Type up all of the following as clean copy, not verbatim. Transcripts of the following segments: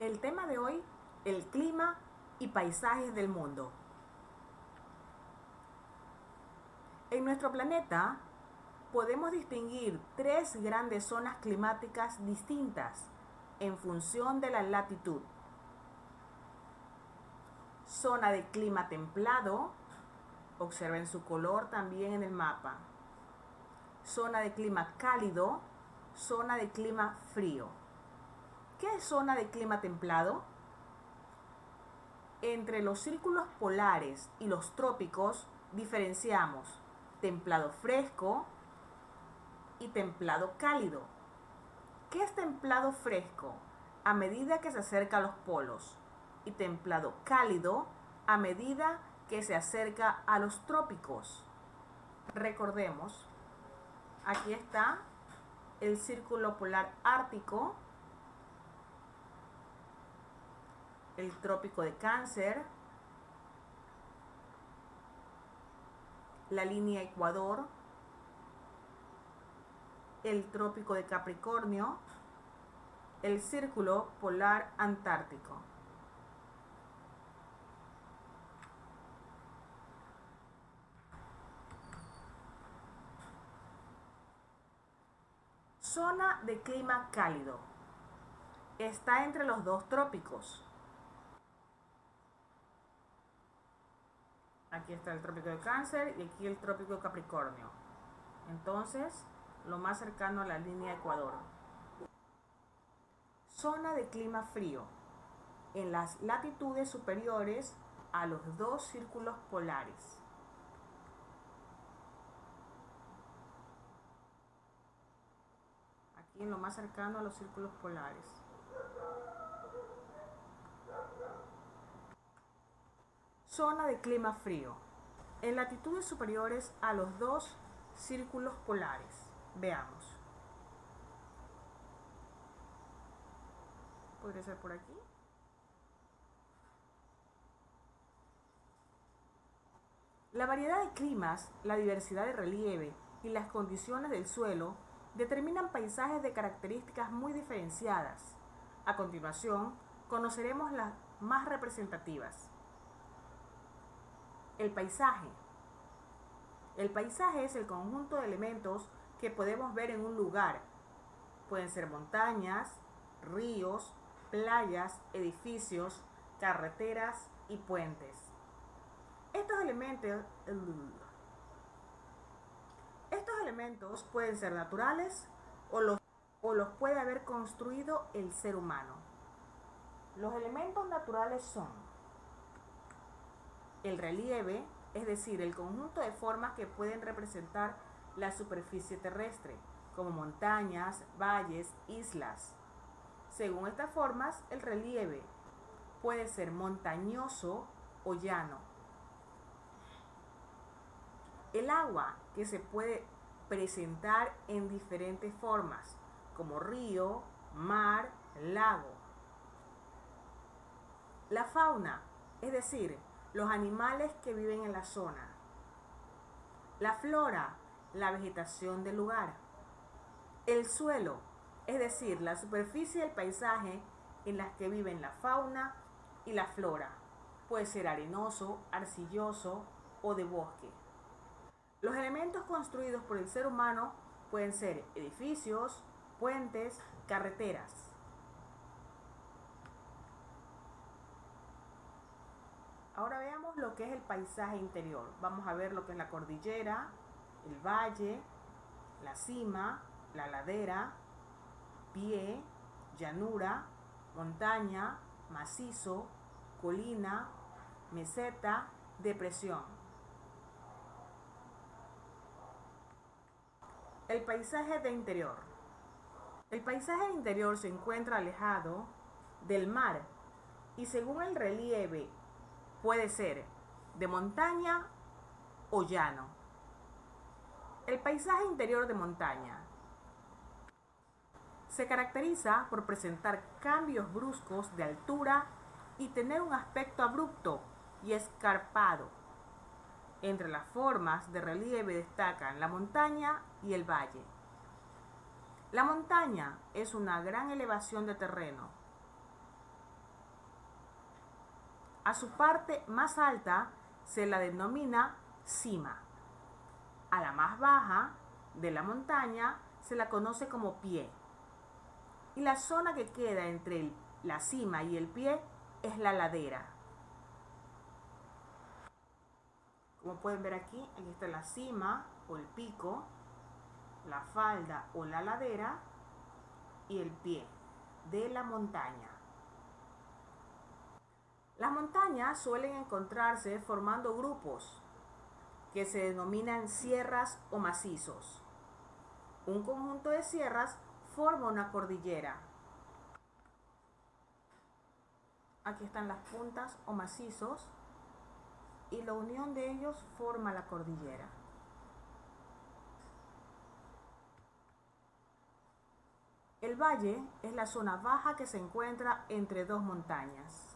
El tema de hoy, el clima y paisajes del mundo. En nuestro planeta podemos distinguir tres grandes zonas climáticas distintas en función de la latitud. Zona de clima templado, observen su color también en el mapa. Zona de clima cálido, zona de clima frío. ¿Qué es zona de clima templado? Entre los círculos polares y los trópicos diferenciamos templado fresco y templado cálido. ¿Qué es templado fresco? A medida que se acerca a los polos, y templado cálido a medida que se acerca a los trópicos. Recordemos, aquí está el círculo polar ártico, el trópico de Cáncer, la línea Ecuador, el trópico de Capricornio, el círculo polar antártico. Zona de clima cálido. Está entre los dos trópicos. Aquí está el trópico de Cáncer y aquí el trópico de Capricornio. Entonces, lo más cercano a la línea Ecuador. Zona de clima frío. En las latitudes superiores a los dos círculos polares. Aquí en lo más cercano a los círculos polares. Zona de clima frío. En latitudes superiores a los dos círculos polares. Veamos. Podría ser por aquí. La variedad de climas, la diversidad de relieve y las condiciones del suelo determinan paisajes de características muy diferenciadas. A continuación, conoceremos las más representativas. El paisaje. El paisaje es el conjunto de elementos que podemos ver en un lugar. Pueden ser montañas, ríos, playas, edificios, carreteras y puentes. Estos elementos pueden ser naturales o los puede haber construido el ser humano. Los elementos naturales son el relieve, es decir, el conjunto de formas que pueden representar la superficie terrestre, como montañas, valles, islas. Según estas formas, el relieve puede ser montañoso o llano. El agua, que se puede presentar en diferentes formas, como río, mar, lago. La fauna, es decir, los animales que viven en la zona. La flora, la vegetación del lugar. El suelo, es decir, la superficie del paisaje en la que viven la fauna y la flora. Puede ser arenoso, arcilloso o de bosque. Los elementos construidos por el ser humano pueden ser edificios, puentes, carreteras. Ahora veamos lo que es el paisaje interior. Vamos a ver lo que es la cordillera, el valle, la cima, la ladera, pie, llanura, montaña, macizo, colina, meseta, depresión. El paisaje de interior. El paisaje interior se encuentra alejado del mar y según el relieve puede ser de montaña o llano. El paisaje interior de montaña se caracteriza por presentar cambios bruscos de altura y tener un aspecto abrupto y escarpado. Entre las formas de relieve destacan la montaña y el valle. La montaña es una gran elevación de terreno. A su parte más alta se la denomina cima. A la más baja de la montaña se la conoce como pie. Y la zona que queda entre la cima y el pie es la ladera. Como pueden ver aquí está la cima o el pico, la falda o la ladera y el pie de la montaña. Las montañas suelen encontrarse formando grupos que se denominan sierras o macizos. Un conjunto de sierras forma una cordillera. Aquí están las puntas o macizos y la unión de ellos forma la cordillera. El valle es la zona baja que se encuentra entre dos montañas.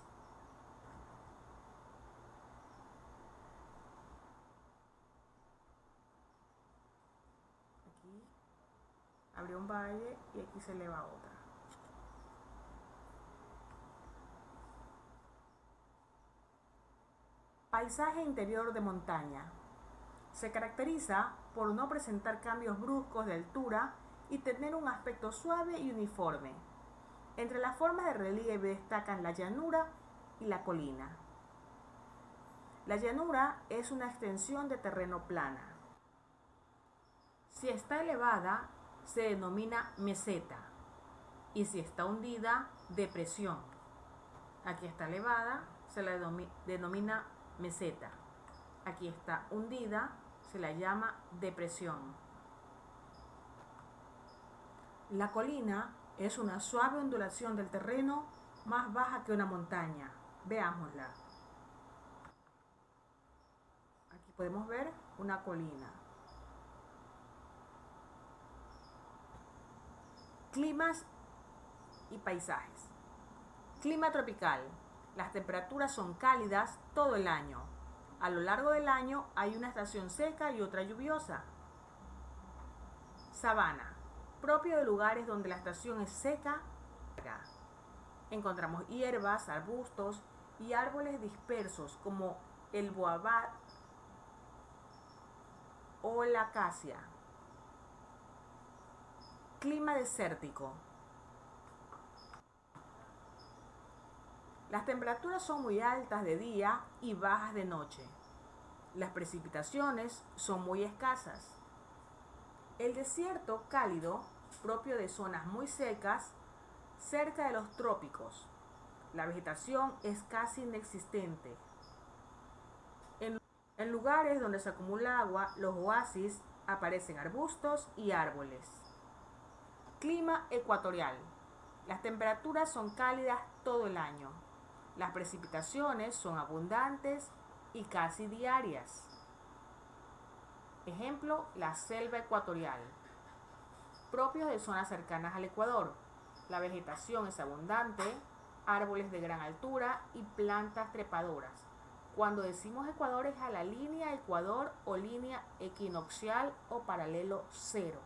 Aquí abrió un valle y aquí se eleva otra. Paisaje interior de montaña. Se caracteriza por no presentar cambios bruscos de altura y tener un aspecto suave y uniforme. Entre las formas de relieve destacan la llanura y la colina. La llanura es una extensión de terreno plana. Si está elevada, se denomina meseta, y si está hundida, depresión. Aquí está elevada, se la denomina meseta. Aquí está hundida, se la llama depresión. La colina es una suave ondulación del terreno más baja que una montaña. Veámosla. Aquí podemos ver una colina. Climas y paisajes. Clima tropical. Las temperaturas son cálidas todo el año. A lo largo del año hay una estación seca y otra lluviosa. Sabana. Propio de lugares donde la estación es seca. Encontramos hierbas, arbustos y árboles dispersos como el boabad o la acacia. Clima desértico. Las temperaturas son muy altas de día y bajas de noche. Las precipitaciones son muy escasas. El desierto cálido, propio de zonas muy secas, cerca de los trópicos. La vegetación es casi inexistente. En lugares donde se acumula agua, los oasis, aparecen arbustos y árboles. Clima ecuatorial. Las temperaturas son cálidas todo el año. Las precipitaciones son abundantes y casi diarias. Ejemplo, la selva ecuatorial. Propios de zonas cercanas al Ecuador. La vegetación es abundante, árboles de gran altura y plantas trepadoras. Cuando decimos Ecuador es a la línea Ecuador o línea equinoccial o paralelo cero.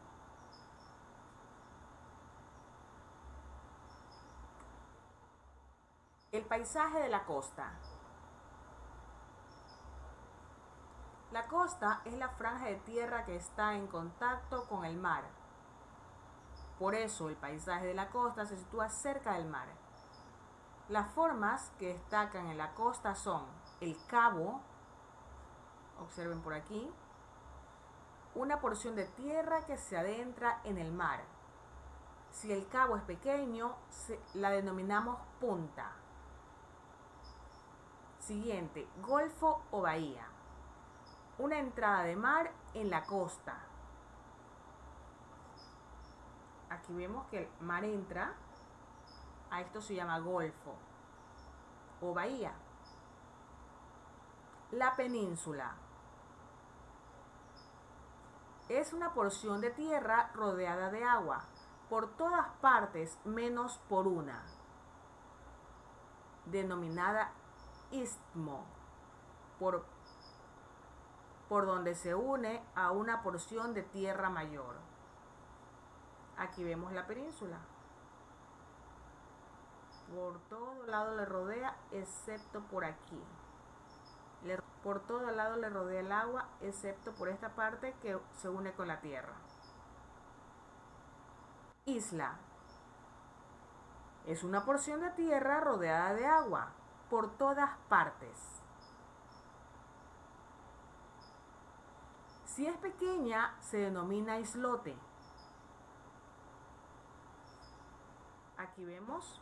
El paisaje de la costa. La costa es la franja de tierra que está en contacto con el mar. Por eso el paisaje de la costa se sitúa cerca del mar. Las formas que destacan en la costa son el cabo, observen por aquí, una porción de tierra que se adentra en el mar. Si el cabo es pequeño, la denominamos punta. Siguiente, golfo o bahía. Una entrada de mar en la costa. Aquí vemos que el mar entra, a esto se llama golfo o bahía. La península es una porción de tierra rodeada de agua, por todas partes menos por una, denominada istmo, por donde se une a una porción de tierra mayor. Aquí vemos la península. Por todo lado le rodea, excepto por aquí. Por todo lado le rodea el agua, excepto por esta parte que se une con la tierra. Isla. Es una porción de tierra rodeada de agua por todas partes. Si es pequeña, se denomina islote. Aquí vemos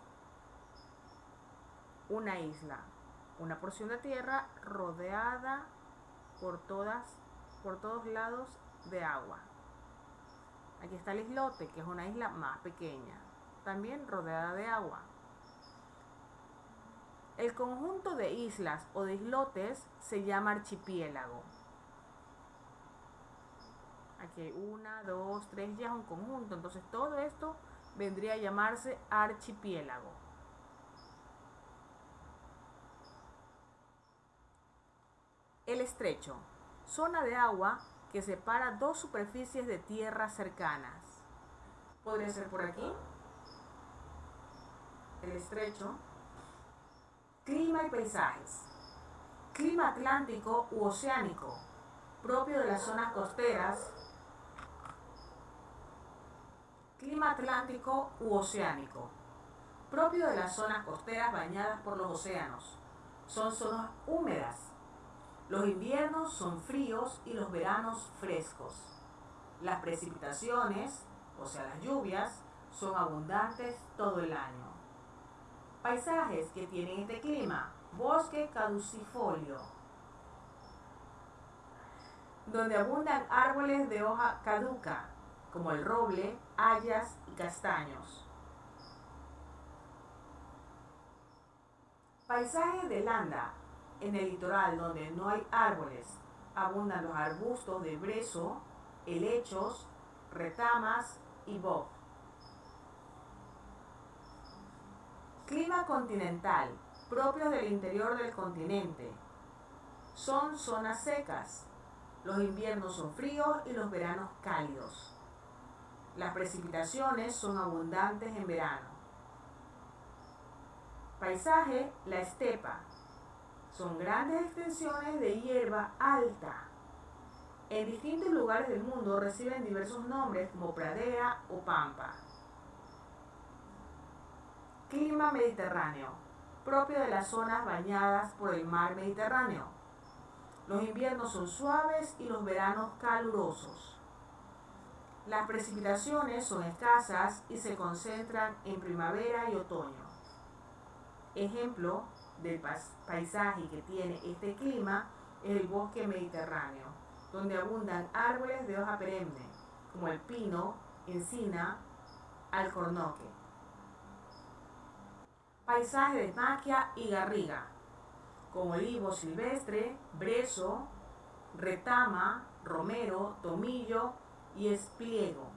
una isla, una porción de tierra rodeada por todos lados de agua. Aquí está el islote, que es una isla más pequeña, también rodeada de agua. El conjunto de islas o de islotes se llama archipiélago. Aquí hay 1, 2, 3, ya es un conjunto, entonces todo esto vendría a llamarse archipiélago. El estrecho, zona de agua que separa dos superficies de tierra cercanas. Podría ser por aquí. El estrecho. Clima y paisajes. Clima atlántico u oceánico, propio de las zonas costeras. Clima atlántico u oceánico, propio de las zonas costeras bañadas por los océanos. Son zonas húmedas. Los inviernos son fríos y los veranos frescos. Las precipitaciones, o sea las lluvias, son abundantes todo el año. Paisajes que tienen este clima: bosque caducifolio, donde abundan árboles de hoja caduca, como el roble, hayas y castaños. Paisajes de landa, en el litoral donde no hay árboles, abundan los arbustos de brezo, helechos, retamas y boj. Clima continental, propios del interior del continente. Son zonas secas. Los inviernos son fríos y los veranos cálidos. Las precipitaciones son abundantes en verano. Paisaje, la estepa. Son grandes extensiones de hierba alta. En distintos lugares del mundo reciben diversos nombres como pradera o pampa. Clima mediterráneo, propio de las zonas bañadas por el mar Mediterráneo. Los inviernos son suaves y los veranos calurosos. Las precipitaciones son escasas y se concentran en primavera y otoño. Ejemplo del paisaje que tiene este clima es el bosque mediterráneo, donde abundan árboles de hoja perenne, como el pino, encina, alcornoque. Paisaje de maquia y garriga, con olivo silvestre, brezo, retama, romero, tomillo y espliego.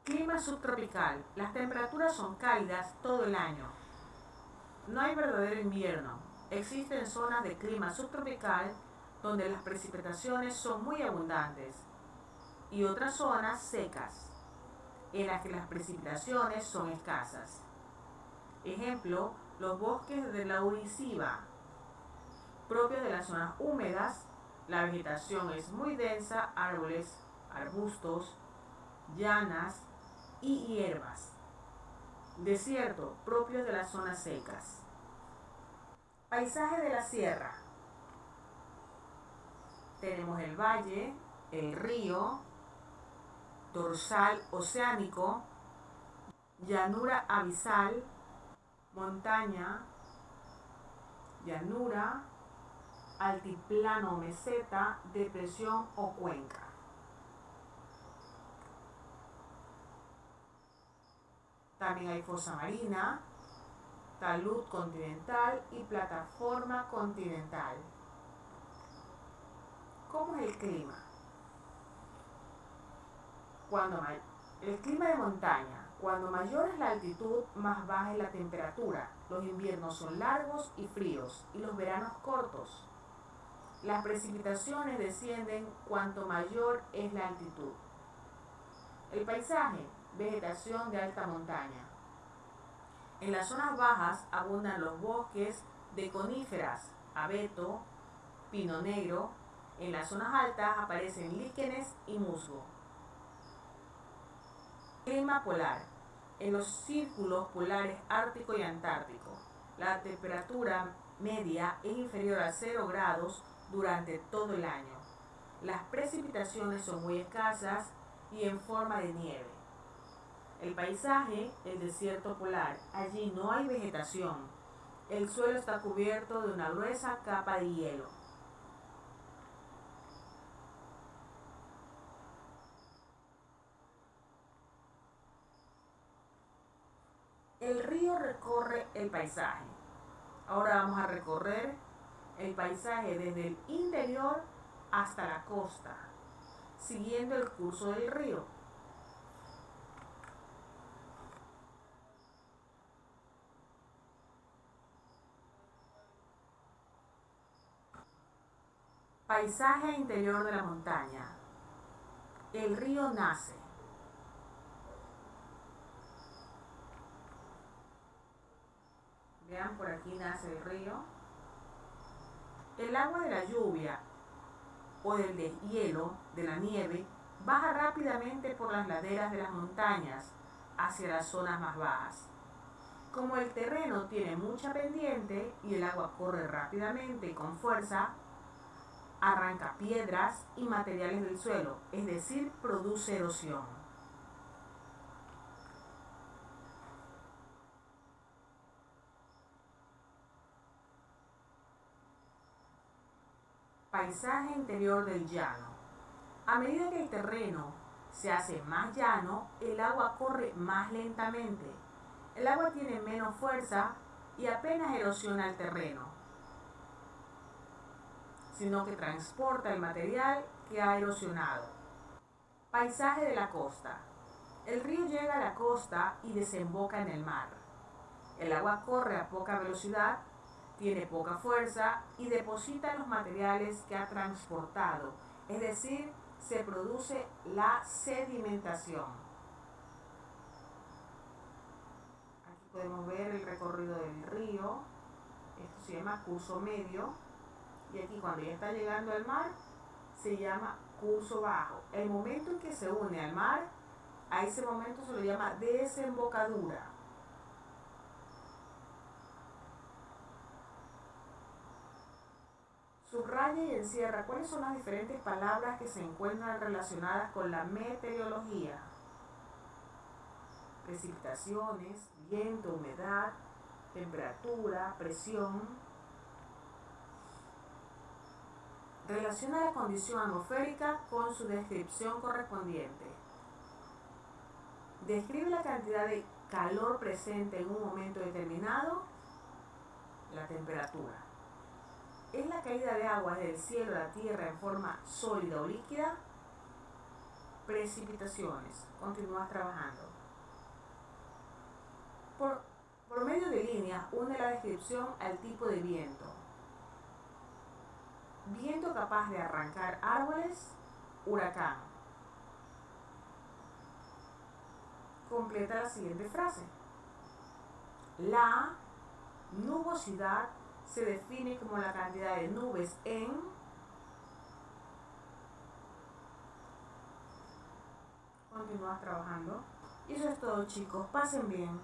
Clima subtropical. Las temperaturas son cálidas todo el año. No hay verdadero invierno. Existen zonas de clima subtropical donde las precipitaciones son muy abundantes y otras zonas secas en las que las precipitaciones son escasas. Ejemplo, los bosques de laurisilva, propios de las zonas húmedas. La vegetación es muy densa, árboles, arbustos, llanas y hierbas. Desierto, propios de las zonas secas. Paisaje de la sierra. Tenemos el valle, el río, dorsal oceánico, llanura abisal, montaña, llanura, altiplano, meseta, depresión o cuenca. También hay fosa marina, talud continental y plataforma continental. ¿Cómo es el clima? El clima de montaña, cuando mayor es la altitud, más baja es la temperatura. Los inviernos son largos y fríos y los veranos cortos. Las precipitaciones descienden cuanto mayor es la altitud. El paisaje vegetación de alta montaña. En las zonas bajas abundan los bosques de coníferas, abeto, pino negro. En las zonas altas aparecen líquenes y musgo. Clima polar. En los círculos polares ártico y antártico, la temperatura media es inferior a 0 grados durante todo el año. Las precipitaciones son muy escasas y en forma de nieve. El paisaje, el desierto polar. Allí no hay vegetación. El suelo está cubierto de una gruesa capa de hielo. El río recorre el paisaje. Ahora vamos a recorrer el paisaje desde el interior hasta la costa, siguiendo el curso del río. Paisaje interior de la montaña. El río nace. Vean, por aquí nace el río. El agua de la lluvia o del deshielo, de la nieve, baja rápidamente por las laderas de las montañas hacia las zonas más bajas. Como el terreno tiene mucha pendiente y el agua corre rápidamente y con fuerza, arranca piedras y materiales del suelo, es decir, produce erosión. Paisaje interior del llano. A medida que el terreno se hace más llano, el agua corre más lentamente. El agua tiene menos fuerza y apenas erosiona el terreno, sino que transporta el material que ha erosionado. Paisaje de la costa. El río llega a la costa y desemboca en el mar. El agua corre a poca velocidad, tiene poca fuerza y deposita los materiales que ha transportado, es decir, se produce la sedimentación. Aquí podemos ver el recorrido del río. Esto se llama curso medio. Y aquí cuando ya está llegando al mar, se llama curso bajo. El momento en que se une al mar, a ese momento se lo llama desembocadura. Subraya y encierra cuáles son las diferentes palabras que se encuentran relacionadas con la meteorología. Precipitaciones, viento, humedad, temperatura, presión. Relaciona la condición atmosférica con su descripción correspondiente. Describe la cantidad de calor presente en un momento determinado. La temperatura. ¿Es la caída de agua del cielo a la tierra en forma sólida o líquida? Precipitaciones. Continúas trabajando. Por medio de líneas, une la descripción al tipo de viento. Viento capaz de arrancar árboles, huracán. Completa la siguiente frase. La nubosidad se define como la cantidad de nubes en... Continúas trabajando. Y eso es todo, chicos. Pasen bien.